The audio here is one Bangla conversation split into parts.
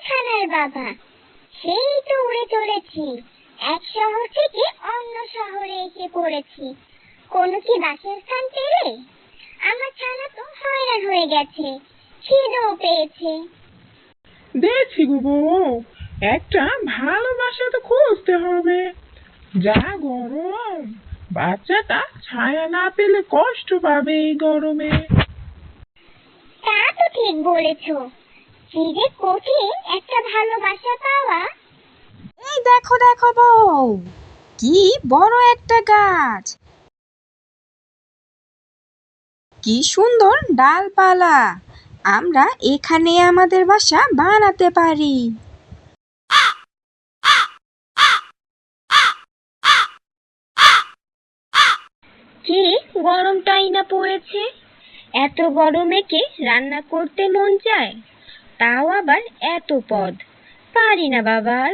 ছানার বাবা, সেই তো উড়ে চলেছি। এক শহর থেকে অন্য শহরে এসে পড়েছি। কোনো কি বাসের স্থান পেলে? আমার ছানা তো হয়রান হয়ে গেছে, খিদেও পেয়েছে। দেখছি গো বউ, একটা ভালোবাসা তো খুঁজতে হবে। যা গরম, বাচ্চাটা ছায়া না পেলে কষ্ট পাবে এই গরমে। তা তো ঠিক বলেছ, কি যে কঠিন একটা ভালোবাসা পাওয়া। এই দেখো দেখো বউ, কি বড় একটা গাছ, কি সুন্দর ডালপালা। আমরা এখানে আমাদের বাসা বানাতে পারি। কি গরমটাই না পড়েছে! এত গরমে কি রান্না করতে মন চায়? তাও আবার এত পদ! পারি না বাবার।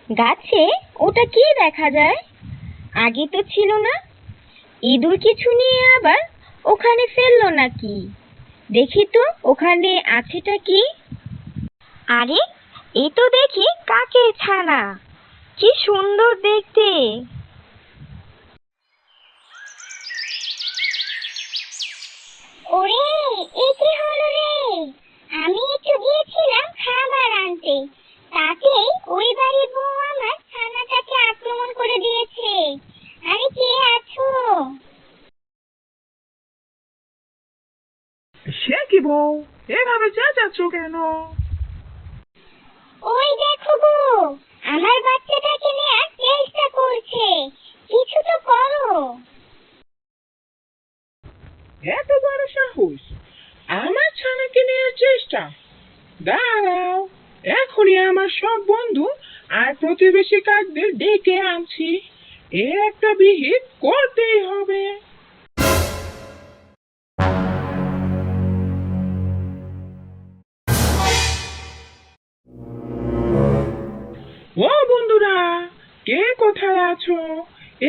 গাছে ওটা কি দেখা যায়? আগে তো ছিল না। ইঁদুর কিছু নিয়ে আবার ওখানে ফেললো নাকি? দেখি তো ওখানে আছেটা কি। আরে, এই তো দেখি কাকের ছানা! কি সুন্দর দেখতে! ওরে, এ কি হলো রে? আমি একটু গিয়েছিলাম খাবার আনতে, তাতেই ওই বাড়ির বউ আমার ছানাটাকে আক্রমণ করে দিয়েছে। আরে কে আছো? সে কি বউ, এভাবে চেঁচাচ্ছ কেন? ওই দেখো গো, আমার বাচ্চাটাকে নেয়ার চেষ্টা করছে। কিছু তো করো। এত বড় সাহস, আমার ছানাকে নেওয়ার চেষ্টা! দাঁড়াও, এখনই আমার সব বন্ধু আর প্রতিবেশী কাকদের ডেকে আনছি। এর একটা বিহিত করতেই হবে। ও বন্ধুরা, কে কোথায় আছো?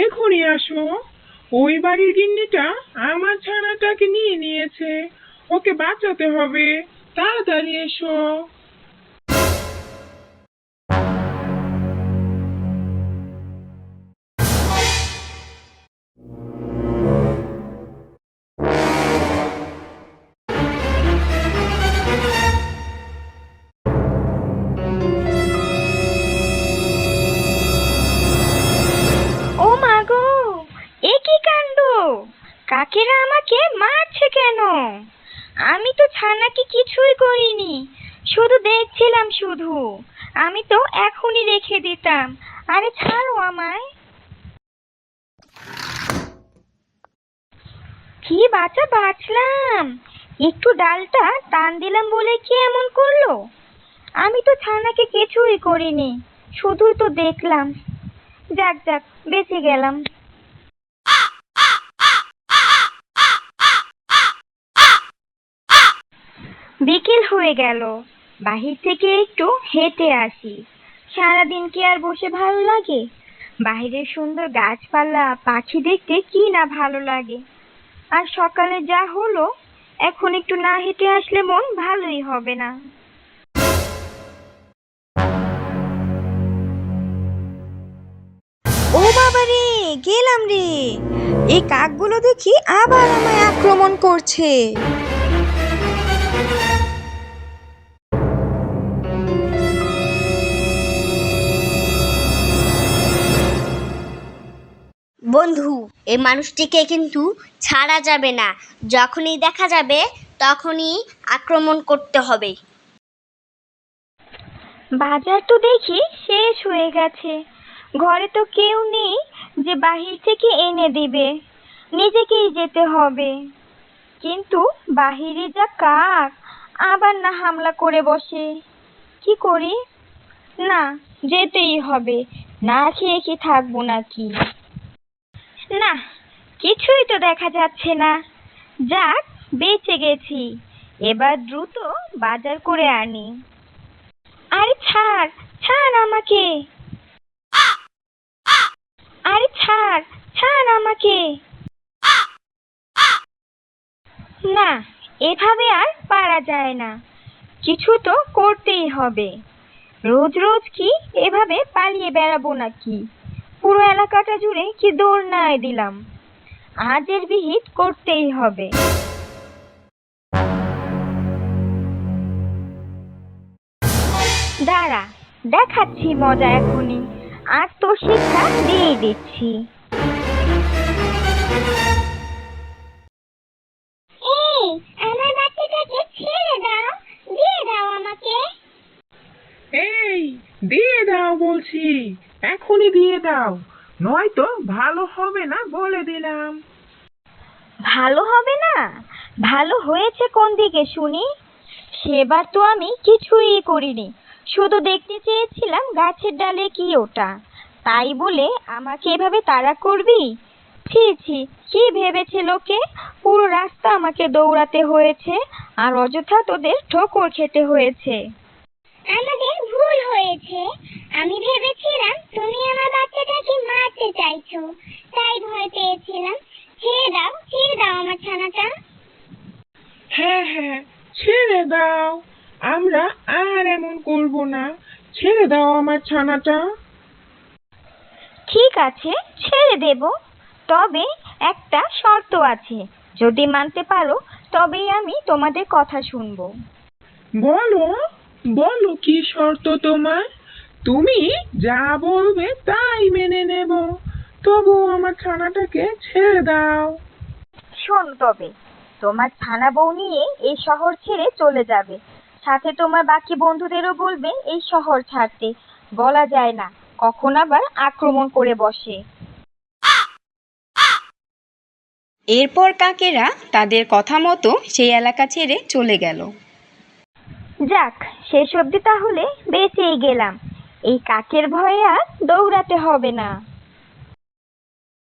এখনই আসো। ওই বাড়ির গিন্নিটা আমার ছানাটাকে নিয়ে নিয়েছে, ওকে বাঁচাতে হবে। তাড়াতাড়ি এসো। ও মা গো! এ কি কাণ্ড! কাকেরা আমাকে মারছে কেন? আমি তো ছানাকে কিছুই করিনি, শুধু দেখছিলাম শুধু। আমি তো এখনই রেখে দিতাম। আরে ছাড়ো আমায়! কি বাঁচা বাঁচলাম! একটু ডালটা টান দিলাম বলে কি এমন করলো? আমি তো ছানাকে কিছুই করিনি, শুধুই তো দেখলাম। যাক যাক, বেঁচে গেলাম। বিকেল হয়ে গেল, বাহির থেকে একটু হেঁটে আসি। সারাদিন কি আর বসে ভালো লাগে? বাহিরের সুন্দর গাছপালা, পাখি দেখতে কি না ভালো লাগে। আর সকালে যা হলো, এখন একটু না হেঁটে আসলে মন ভালোই হবে না। ও বাবা রে, গেলাম রে! এই কাকগুলো দেখি আবার আমায় আক্রমণ করছে। বন্ধু, এই মানুষটিকে কিন্তু ছাড়া যাবে না। যখনই দেখা যাবে তখনই আক্রমণ করতে হবে। বাজার তো দেখি শেষ হয়ে গেছে। ঘরে তো কেউ নেই যে বাহির থেকে এনে দিবে, নিজেকেই যেতে হবে। কিন্তু বাহিরে যা কাক, আবার না হামলা করে বসে। কি করি? না, যেতেই হবে। না খেয়ে কি থাকবো নাকি? না, কিছুই তো দেখা যাচ্ছে না। যাক, বেঁচে গেছি। এবার দ্রুত বাজার করে আনি। আরে ছাড়, ছাড় আমাকে! আরে ছাড়, ছাড় আমাকে! এভাবে আর পারা যায় না, কিছু তো করতেই হবে। রোজ রোজ কি এভাবে পালিয়ে বেড়াবো নাকি? পুরো এলাকাটা জুড়ে কি দৌড়নায় দিলাম, আজ এর বিহিত করতেই হবে। দাঁড়া, দেখাচ্ছি মজা এখনই, আজ তোর শিক্ষা দিয়ে দিচ্ছি। এই, আমার বাচ্চাটাকে ছেড়ে দাও, দিয়ে দাও আমাকে। এই, দিয়ে দাও বলছি, এখনই দিয়ে দাও, নয়তো ভালো হবে না বলে দিলাম। ভালো হবে না? ভালো হয়েছে কোন দিকে শুনি? সেবার তো আমি কিছুই করিনি, শুধু দেখতে চেয়েছিলাম গাছের ডালে কি ওটা, তাই বলে আমাকে এভাবে তাড়া করবি? ছি ছি, কি ভেবেছে লোকে? পুরো রাস্তা আমাকে দৌড়াতে হয়েছে, আর অযথা তোদের ঠোকর খেতে হয়েছে। আমাদের ভুল হয়েছে, আমি ভেবেছিলাম তুমি আমার বাচ্চাটাকে মারতে চাইছো, তাই ভয় পেয়েছিলাম। ছেড়ে দাও আমার ছানাটা। হ্যাঁ হ্যাঁ, ছেড়ে দাও, আমরা আর এমন করব না, ছেড়ে দাও আমার ছানাটা। ঠিক আছে, ছেড়ে দেব, তবে একটা শর্ত আছে, যদি মানতে পারো তবেই আমি তোমাদের কথা শুনবো। বলো, বলো কি শর্ত তোমার? তুমি যা বলবে তাই মেনে নেব, তবু আমার ছানাটাকে ছেড়ে দাও। শোন তবে, তোমার ছানা বউ নিয়ে এই শহর ছেড়ে চলে যাবে, সাথে তোমার বাকি বন্ধুদেরও বলবে এই শহর ছাড়তে, বলা যায় না কখন আবার আক্রমণ করে বসে। এরপর কাকেরা তাদের কথা মতো সেই এলাকা ছেড়ে চলে গেল। যাক, শেষ অবধি তাহলে বেঁচেই গেলাম, এই কাকের ভয়ে আর দৌড়াতে হবে না।